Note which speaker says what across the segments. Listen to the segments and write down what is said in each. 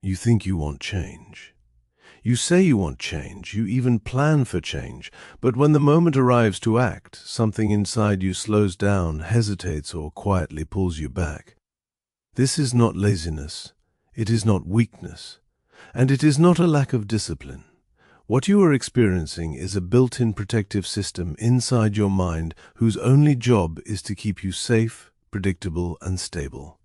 Speaker 1: You think you want change. You say you want change, you even plan for change, but when the moment arrives to act, something inside you slows down, hesitates, or quietly pulls you back. This is not laziness, it is not weakness, and it is not a lack of discipline. What you are experiencing is a built-in protective system inside your mind whose only job is to keep you safe, predictable, and stable.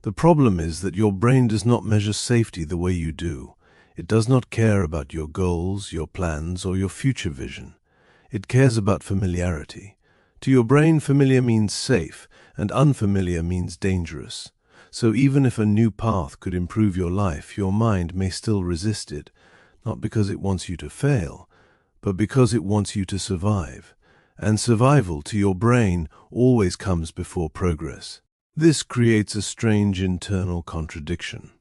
Speaker 1: The problem is that your brain does not measure safety the way you do. It does not care about your goals, your plans, or your future vision. It cares about familiarity. To your brain, familiar means safe, and unfamiliar means dangerous. So even if a new path could improve your life, your mind may still resist it, not because it wants you to fail, but because it wants you to survive. And survival, to your brain, always comes before progress. This creates a strange internal contradiction.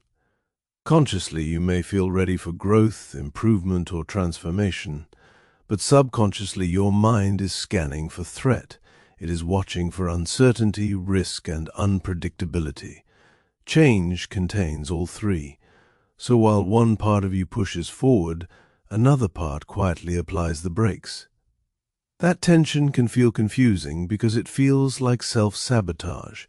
Speaker 1: Consciously, you may feel ready for growth, improvement, or transformation, but subconsciously your mind is scanning for threat. It is watching for uncertainty, risk, and unpredictability. Change contains all three. So while one part of you pushes forward, another part quietly applies the brakes. That tension can feel confusing because it feels like self-sabotage.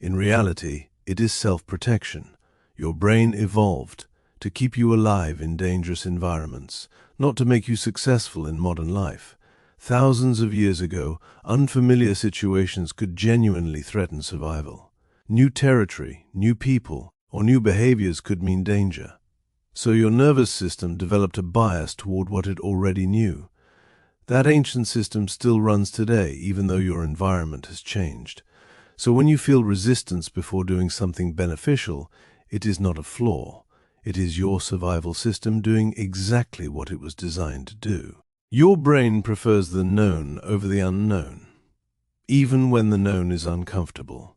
Speaker 1: In reality, it is self-protection. Your brain evolved to keep you alive in dangerous environments, not to make you successful in modern life. Thousands of years ago, unfamiliar situations could genuinely threaten survival. New territory, new people, or new behaviors could mean danger. So your nervous system developed a bias toward what it already knew. That ancient system still runs today, even though your environment has changed. So when you feel resistance before doing something beneficial, it is not a flaw. It is your survival system doing exactly what it was designed to do. Your brain prefers the known over the unknown, even when the known is uncomfortable.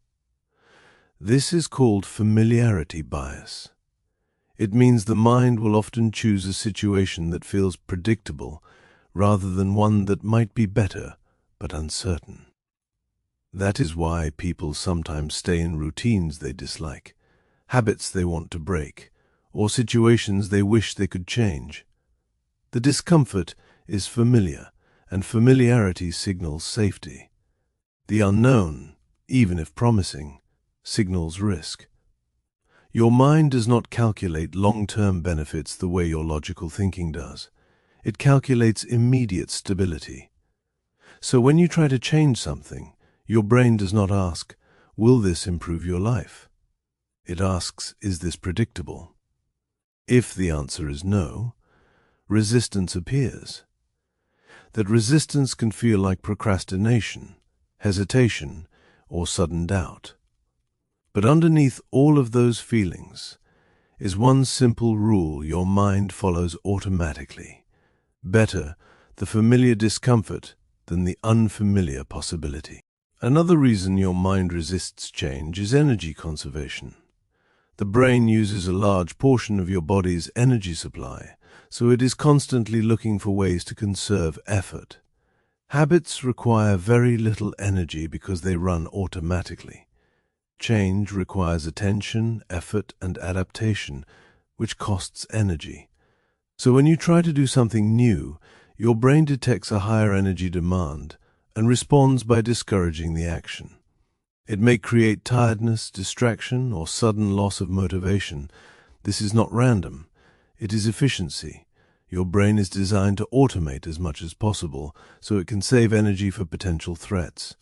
Speaker 1: This is called familiarity bias. It means the mind will often choose a situation that feels predictable rather than one that might be better but uncertain. That is why people sometimes stay in routines they dislike, habits they want to break, or situations they wish they could change. The discomfort is familiar, and familiarity signals safety. The unknown, even if promising, signals risk. Your mind does not calculate long-term benefits the way your logical thinking does. It calculates immediate stability. So when you try to change something, your brain does not ask, "Will this improve your life?" It asks, "Is this predictable?" If the answer is no, resistance appears. That resistance can feel like procrastination, hesitation, or sudden doubt. But underneath all of those feelings is one simple rule your mind follows automatically. Better the familiar discomfort than the unfamiliar possibility. Another reason your mind resists change is energy conservation. The brain uses a large portion of your body's energy supply, so it is constantly looking for ways to conserve effort. Habits require very little energy because they run automatically. Change requires attention, effort, and adaptation, which costs energy. So when you try to do something new, your brain detects a higher energy demand and responds by discouraging the action. It may create tiredness, distraction, or sudden loss of motivation. This is not random. It is efficiency. Your brain is designed to automate as much as possible so it can save energy for potential threats.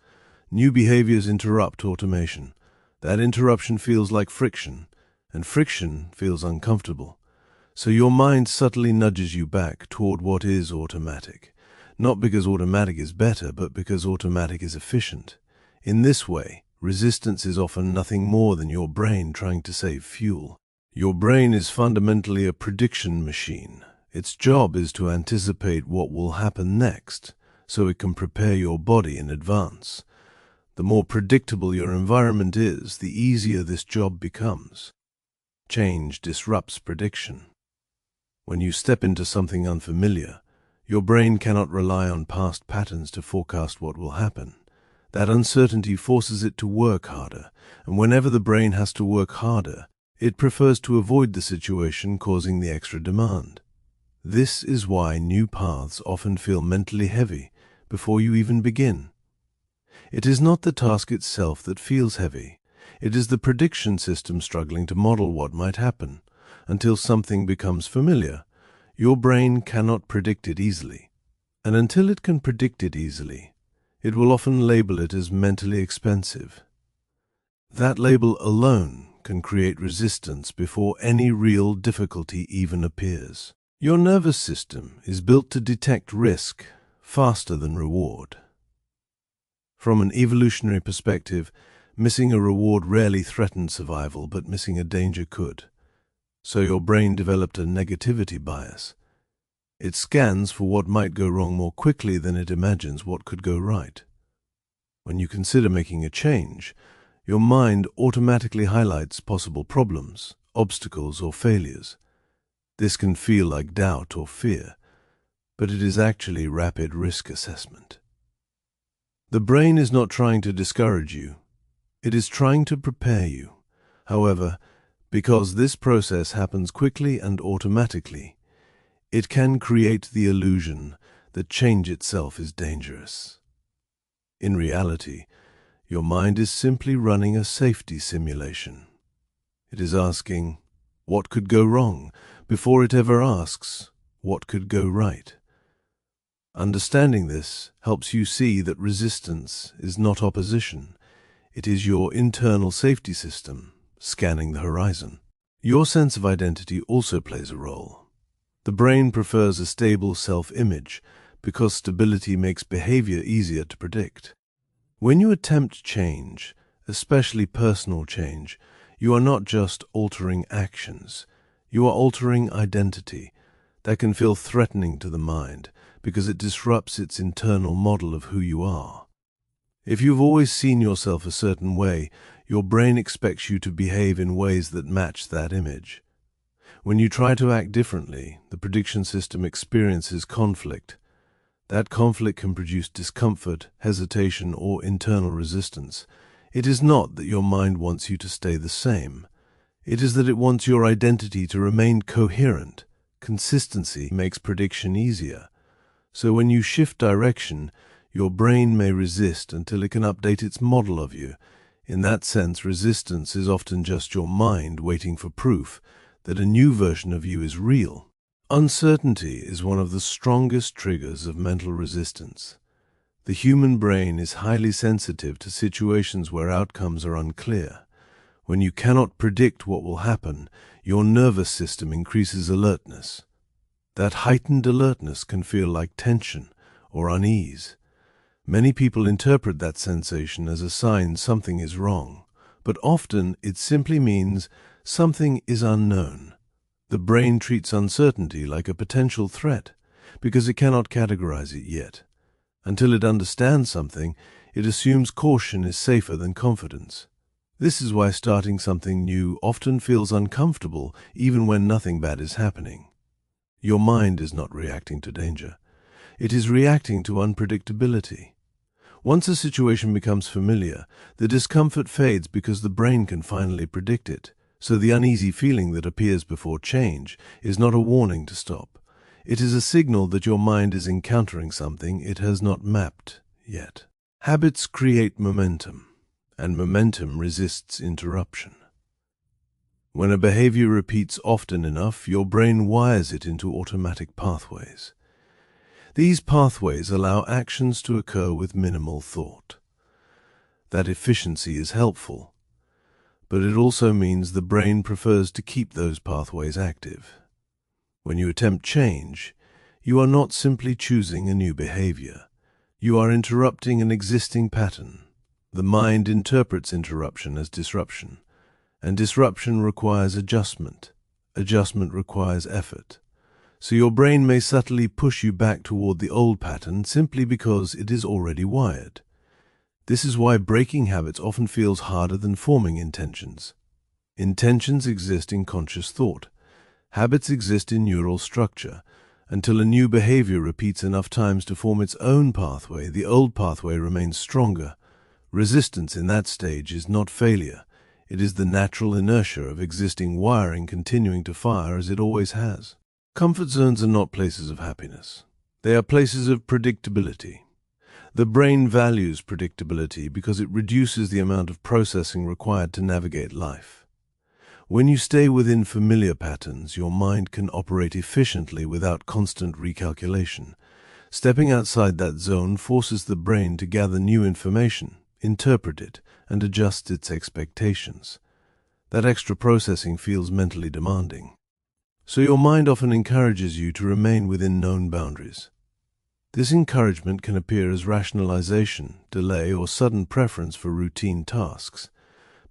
Speaker 1: New behaviors interrupt automation. That interruption feels like friction, and friction feels uncomfortable. So your mind subtly nudges you back toward what is automatic. Not because automatic is better, but because automatic is efficient. In this way, resistance is often nothing more than your brain trying to save fuel. Your brain is fundamentally a prediction machine. Its job is to anticipate what will happen next, so it can prepare your body in advance. The more predictable your environment is, the easier this job becomes. Change disrupts prediction. When you step into something unfamiliar, your brain cannot rely on past patterns to forecast what will happen. That uncertainty forces it to work harder, and whenever the brain has to work harder, It prefers to avoid the situation causing the extra demand. This is why new paths often feel mentally heavy before you even begin. It is not the task itself that feels heavy. It is the prediction system struggling to model what might happen. Until something becomes familiar, your brain cannot predict it easily. And until it can predict it easily, it will often label it as mentally expensive. That label alone can create resistance before any real difficulty even appears. Your nervous system is built to detect risk faster than reward. From an evolutionary perspective, missing a reward rarely threatened survival, but missing a danger could. So your brain developed a negativity bias. It scans for what might go wrong more quickly than it imagines what could go right. When you consider making a change, your mind automatically highlights possible problems, obstacles, or failures. This can feel like doubt or fear, but it is actually rapid risk assessment. The brain is not trying to discourage you. It is trying to prepare you. However, because this process happens quickly and automatically, it can create the illusion that change itself is dangerous. In reality, your mind is simply running a safety simulation. It is asking, what could go wrong, before it ever asks, what could go right? Understanding this helps you see that resistance is not opposition. It is your internal safety system scanning the horizon. Your sense of identity also plays a role. The brain prefers a stable self-image because stability makes behavior easier to predict. When you attempt change, especially personal change, you are not just altering actions. You are altering identity. That can feel threatening to the mind because it disrupts its internal model of who you are. If you've always seen yourself a certain way, your brain expects you to behave in ways that match that image. When you try to act differently, the prediction system experiences conflict. That conflict can produce discomfort, hesitation, or internal resistance. It is not that your mind wants you to stay the same. It is that it wants your identity to remain coherent. Consistency makes prediction easier. So when you shift direction, your brain may resist until it can update its model of you. In that sense, resistance is often just your mind waiting for proof that a new version of you is real. Uncertainty is one of the strongest triggers of mental resistance. The human brain is highly sensitive to situations where outcomes are unclear. When you cannot predict what will happen, your nervous system increases alertness. That heightened alertness can feel like tension or unease. Many people interpret that sensation as a sign something is wrong, but often it simply means something is unknown. The brain treats uncertainty like a potential threat because it cannot categorize it yet. Until it understands something, it assumes caution is safer than confidence. This is why starting something new often feels uncomfortable even when nothing bad is happening. Your mind is not reacting to danger. It is reacting to unpredictability. Once a situation becomes familiar, the discomfort fades because the brain can finally predict it. So the uneasy feeling that appears before change is not a warning to stop. It is a signal that your mind is encountering something it has not mapped yet. Habits create momentum, and momentum resists interruption. When a behavior repeats often enough, your brain wires it into automatic pathways. These pathways allow actions to occur with minimal thought. That efficiency is helpful, but it also means the brain prefers to keep those pathways active. When you attempt change, you are not simply choosing a new behavior. You are interrupting an existing pattern. The mind interprets interruption as disruption, and disruption requires adjustment. Adjustment requires effort. So your brain may subtly push you back toward the old pattern simply because it is already wired. This is why breaking habits often feels harder than forming intentions. Intentions exist in conscious thought. Habits exist in neural structure. Until a new behavior repeats enough times to form its own pathway, the old pathway remains stronger. Resistance in that stage is not failure. It is the natural inertia of existing wiring continuing to fire as it always has. Comfort zones are not places of happiness. They are places of predictability. The brain values predictability because it reduces the amount of processing required to navigate life. When you stay within familiar patterns, your mind can operate efficiently without constant recalculation. Stepping outside that zone forces the brain to gather new information, interpret it, and adjust its expectations. That extra processing feels mentally demanding. So your mind often encourages you to remain within known boundaries. This encouragement can appear as rationalization, delay, or sudden preference for routine tasks.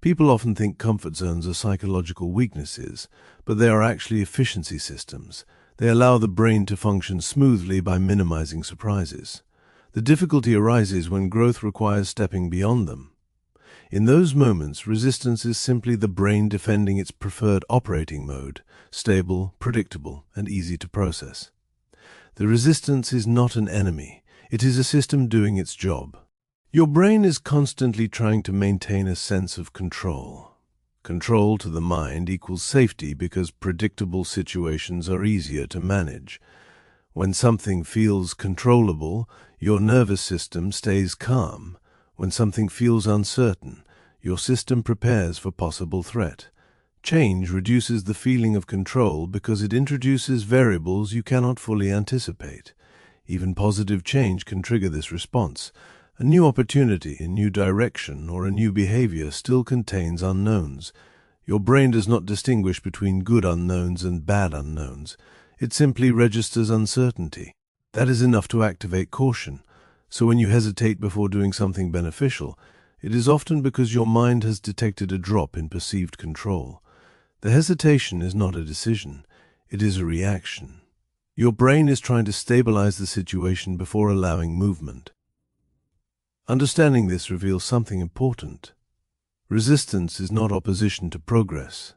Speaker 1: People often think comfort zones are psychological weaknesses, but they are actually efficiency systems. They allow the brain to function smoothly by minimizing surprises. The difficulty arises when growth requires stepping beyond them. In those moments, resistance is simply the brain defending its preferred operating mode, stable, predictable, and easy to process. The resistance is not an enemy. It is a system doing its job. Your brain is constantly trying to maintain a sense of control. Control to the mind equals safety because predictable situations are easier to manage. When something feels controllable, your nervous system stays calm. When something feels uncertain, your system prepares for possible threat. Change reduces the feeling of control because it introduces variables you cannot fully anticipate. Even positive change can trigger this response. A new opportunity, a new direction, or a new behavior still contains unknowns. Your brain does not distinguish between good unknowns and bad unknowns. It simply registers uncertainty. That is enough to activate caution. So when you hesitate before doing something beneficial, it is often because your mind has detected a drop in perceived control. The hesitation is not a decision. It is a reaction. Your brain is trying to stabilize the situation before allowing movement. Understanding this reveals something important. Resistance is not opposition to progress.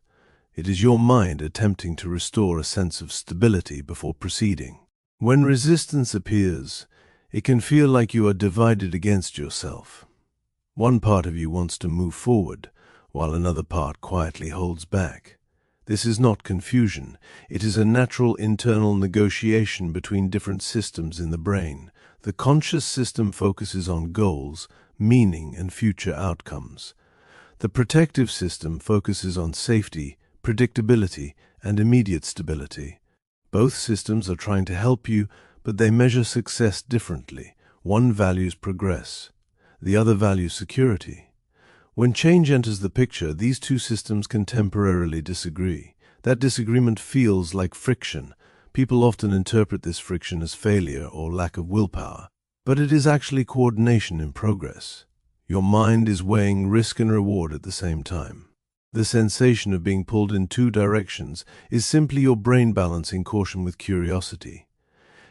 Speaker 1: It is your mind attempting to restore a sense of stability before proceeding. When resistance appears, it can feel like you are divided against yourself. One part of you wants to move forward, while another part quietly holds back. This is not confusion. It is a natural internal negotiation between different systems in the brain. The conscious system focuses on goals, meaning, and future outcomes. The protective system focuses on safety, predictability, and immediate stability. Both systems are trying to help you, but they measure success differently. One values progress. The other values security. When change enters the picture, these two systems can temporarily disagree. That disagreement feels like friction. People often interpret this friction as failure or lack of willpower, but it is actually coordination in progress. Your mind is weighing risk and reward at the same time. The sensation of being pulled in two directions is simply your brain balancing caution with curiosity.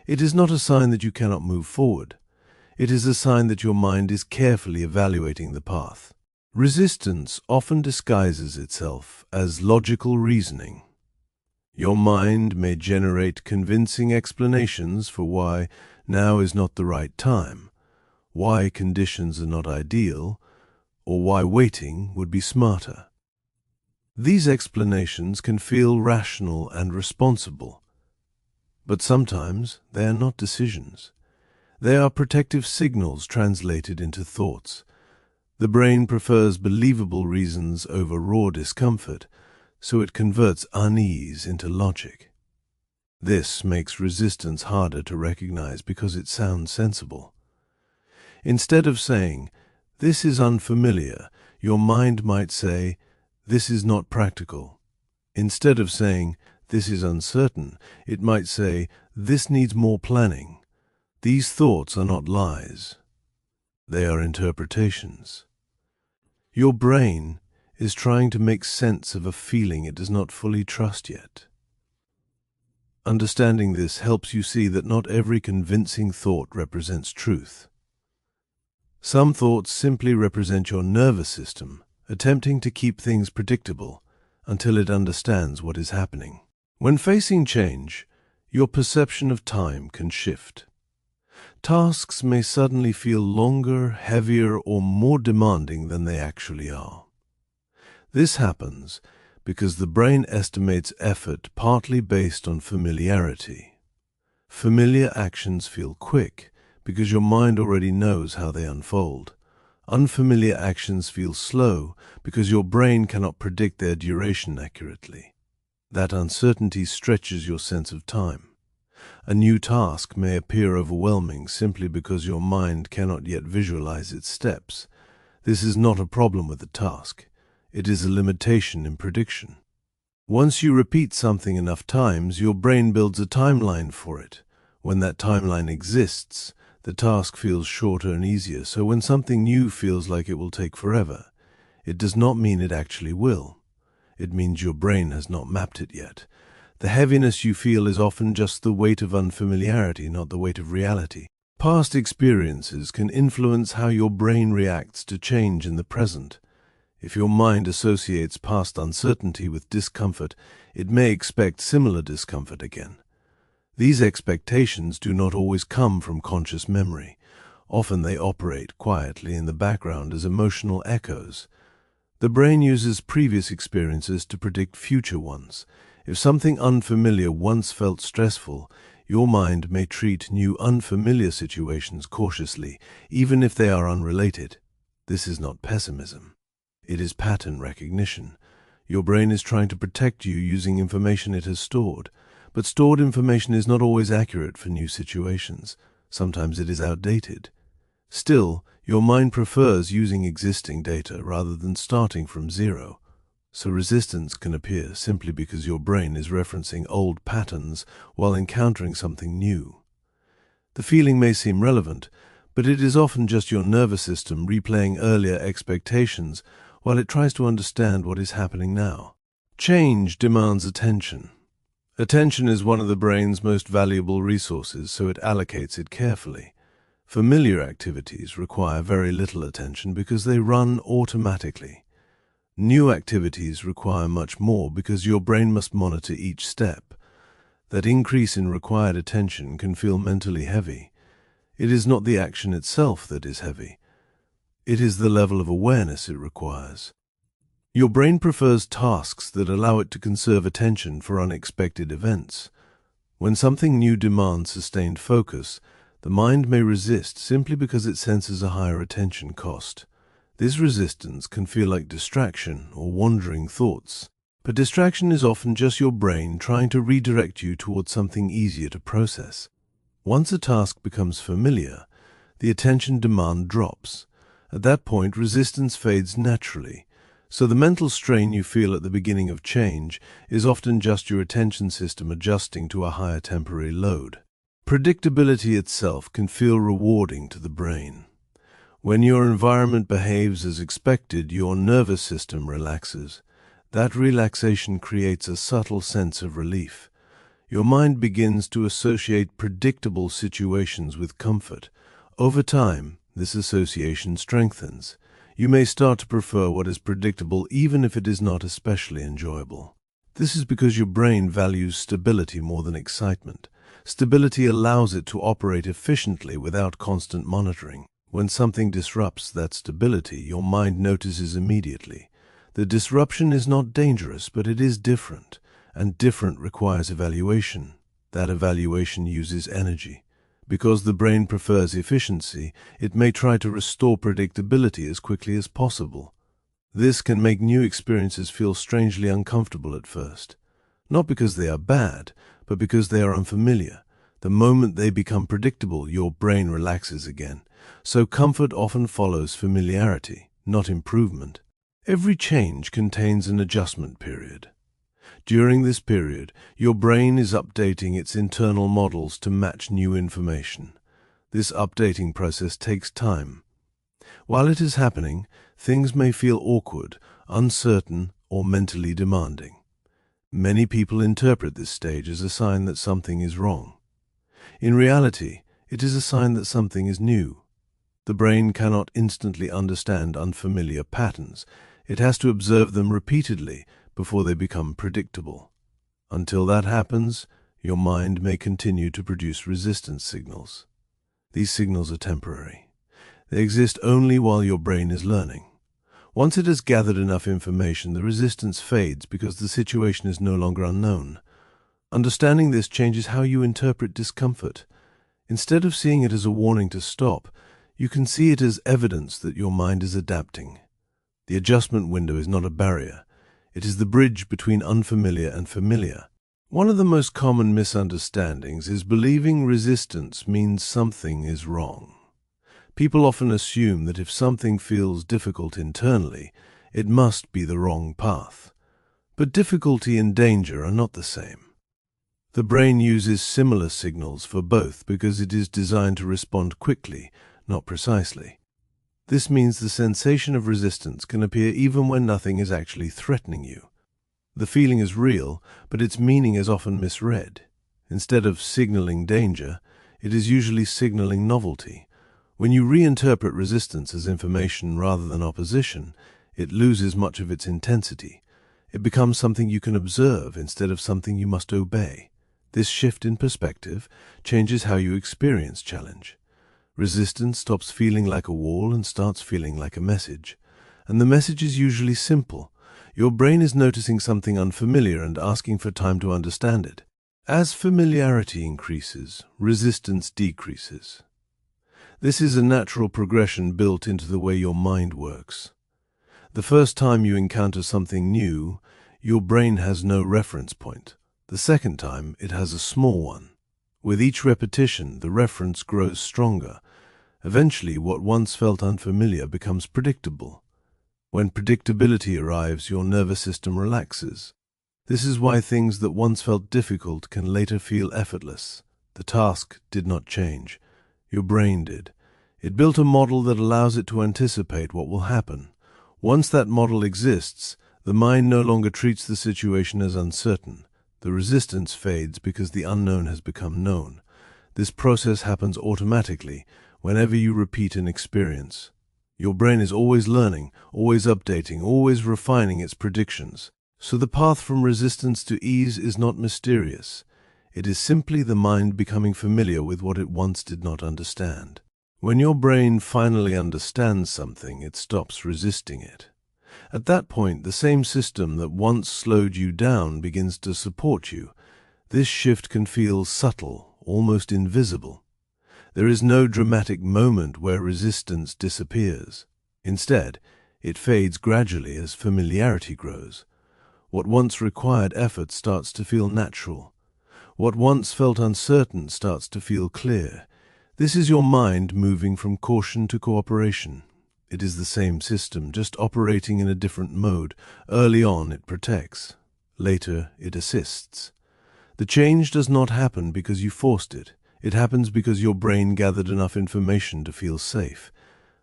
Speaker 1: It is not a sign that you cannot move forward. It is a sign that your mind is carefully evaluating the path. Resistance often disguises itself as logical reasoning. Your mind may generate convincing explanations for why now is not the right time, why conditions are not ideal, or why waiting would be smarter. These explanations can feel rational and responsible, but sometimes they are not decisions. They are protective signals translated into thoughts. The brain prefers believable reasons over raw discomfort, so it converts unease into logic. This makes resistance harder to recognize because it sounds sensible. Instead of saying, "This is unfamiliar," your mind might say, "This is not practical." Instead of saying, "This is uncertain," it might say, "This needs more planning." These thoughts are not lies. They are interpretations. Your brain is trying to make sense of a feeling it does not fully trust yet. Understanding this helps you see that not every convincing thought represents truth. Some thoughts simply represent your nervous system, attempting to keep things predictable until it understands what is happening. When facing change, your perception of time can shift. Tasks may suddenly feel longer, heavier, or more demanding than they actually are. This happens because the brain estimates effort partly based on familiarity. Familiar actions feel quick because your mind already knows how they unfold. Unfamiliar actions feel slow because your brain cannot predict their duration accurately. That uncertainty stretches your sense of time. A new task may appear overwhelming simply because your mind cannot yet visualize its steps. This is not a problem with the task. It is a limitation in prediction. Once you repeat something enough times, your brain builds a timeline for it. When that timeline exists, the task feels shorter and easier, so when something new feels like it will take forever, it does not mean it actually will. It means your brain has not mapped it yet. The heaviness you feel is often just the weight of unfamiliarity, not the weight of reality. Past experiences can influence how your brain reacts to change in the present. If your mind associates past uncertainty with discomfort, it may expect similar discomfort again. These expectations do not always come from conscious memory. Often they operate quietly in the background as emotional echoes. The brain uses previous experiences to predict future ones. If something unfamiliar once felt stressful, your mind may treat new unfamiliar situations cautiously, even if they are unrelated. This is not pessimism. It is pattern recognition. Your brain is trying to protect you using information it has stored. But stored information is not always accurate for new situations. Sometimes it is outdated. Still, your mind prefers using existing data rather than starting from zero. So resistance can appear simply because your brain is referencing old patterns while encountering something new. The feeling may seem relevant, but it is often just your nervous system replaying earlier expectations while it tries to understand what is happening now. Change demands attention. Attention is one of the brain's most valuable resources, so it allocates it carefully. Familiar activities require very little attention because they run automatically. New activities require much more because your brain must monitor each step. That increase in required attention can feel mentally heavy. It is not the action itself that is heavy. It is the level of awareness it requires. Your brain prefers tasks that allow it to conserve attention for unexpected events. When something new demands sustained focus, the mind may resist simply because it senses a higher attention cost. This resistance can feel like distraction or wandering thoughts, but distraction is often just your brain trying to redirect you towards something easier to process. Once a task becomes familiar, the attention demand drops. At that point, resistance fades naturally. So the mental strain you feel at the beginning of change is often just your attention system adjusting to a higher temporary load. Predictability itself can feel rewarding to the brain. When your environment behaves as expected, your nervous system relaxes. That relaxation creates a subtle sense of relief. Your mind begins to associate predictable situations with comfort. Over time, this association strengthens. You may start to prefer what is predictable even if it is not especially enjoyable. This is because your brain values stability more than excitement. Stability allows it to operate efficiently without constant monitoring. When something disrupts that stability, your mind notices immediately. The disruption is not dangerous, but it is different, and different requires evaluation. That evaluation uses energy. Because the brain prefers efficiency, it may try to restore predictability as quickly as possible. This can make new experiences feel strangely uncomfortable at first. Not because they are bad, but because they are unfamiliar. The moment they become predictable, your brain relaxes again. So comfort often follows familiarity, not improvement. Every change contains an adjustment period. During this period, your brain is updating its internal models to match new information. This updating process takes time. While it is happening, things may feel awkward, uncertain, or mentally demanding. Many people interpret this stage as a sign that something is wrong. In reality, it is a sign that something is new. The brain cannot instantly understand unfamiliar patterns. It has to observe them repeatedly before they become predictable. Until that happens, your mind may continue to produce resistance signals. These signals are temporary. They exist only while your brain is learning. Once it has gathered enough information, the resistance fades because the situation is no longer unknown. Understanding this changes how you interpret discomfort. Instead of seeing it as a warning to stop, you can see it as evidence that your mind is adapting. The adjustment window is not a barrier. It is the bridge between unfamiliar and familiar. One of the most common misunderstandings is believing resistance means something is wrong. People often assume that if something feels difficult internally, it must be the wrong path. But difficulty and danger are not the same. The brain uses similar signals for both because it is designed to respond quickly, not precisely. This means the sensation of resistance can appear even when nothing is actually threatening you. The feeling is real, but its meaning is often misread. Instead of signaling danger, it is usually signaling novelty. When you reinterpret resistance as information rather than opposition, it loses much of its intensity. It becomes something you can observe instead of something you must obey. This shift in perspective changes how you experience challenge. Resistance stops feeling like a wall and starts feeling like a message. And the message is usually simple. Your brain is noticing something unfamiliar and asking for time to understand it. As familiarity increases, resistance decreases. This is a natural progression built into the way your mind works. The first time you encounter something new, your brain has no reference point. The second time, it has a small one. With each repetition, the reference grows stronger. Eventually, what once felt unfamiliar becomes predictable. When predictability arrives, your nervous system relaxes. This is why things that once felt difficult can later feel effortless. The task did not change. Your brain did. It built a model that allows it to anticipate what will happen. Once that model exists, the mind no longer treats the situation as uncertain. The resistance fades because the unknown has become known. This process happens automatically whenever you repeat an experience. Your brain is always learning, always updating, always refining its predictions. So the path from resistance to ease is not mysterious. It is simply the mind becoming familiar with what it once did not understand. When your brain finally understands something, it stops resisting it. At that point, the same system that once slowed you down begins to support you. This shift can feel subtle, almost invisible. There is no dramatic moment where resistance disappears. Instead, it fades gradually as familiarity grows. What once required effort starts to feel natural. What once felt uncertain starts to feel clear. This is your mind moving from caution to cooperation. It is the same system, just operating in a different mode. Early on, it protects. Later, it assists. The change does not happen because you forced it. It happens because your brain gathered enough information to feel safe.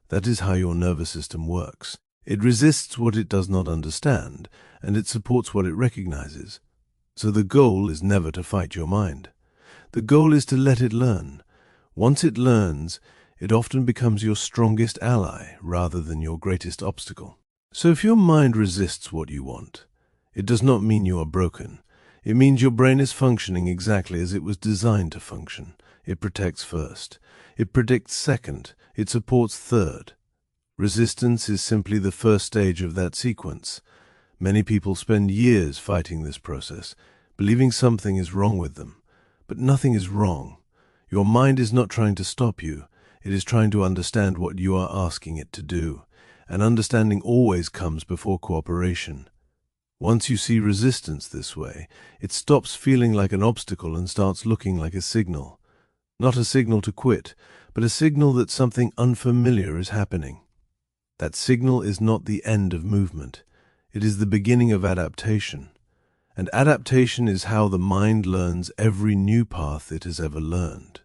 Speaker 1: That is how your nervous system works. It resists what it does not understand, and it supports what it recognizes. So the goal is never to fight your mind. The goal is to let it learn. Once it learns, it often becomes your strongest ally rather than your greatest obstacle. So if your mind resists what you want, it does not mean you are broken. It means your brain is functioning exactly as it was designed to function. It protects first. It predicts second. It supports third. Resistance is simply the first stage of that sequence. Many people spend years fighting this process, believing something is wrong with them. But nothing is wrong. Your mind is not trying to stop you. It is trying to understand what you are asking it to do. And understanding always comes before cooperation. Once you see resistance this way, it stops feeling like an obstacle and starts looking like a signal. Not a signal to quit, but a signal that something unfamiliar is happening. That signal is not the end of movement. It is the beginning of adaptation. And adaptation is how the mind learns every new path it has ever learned.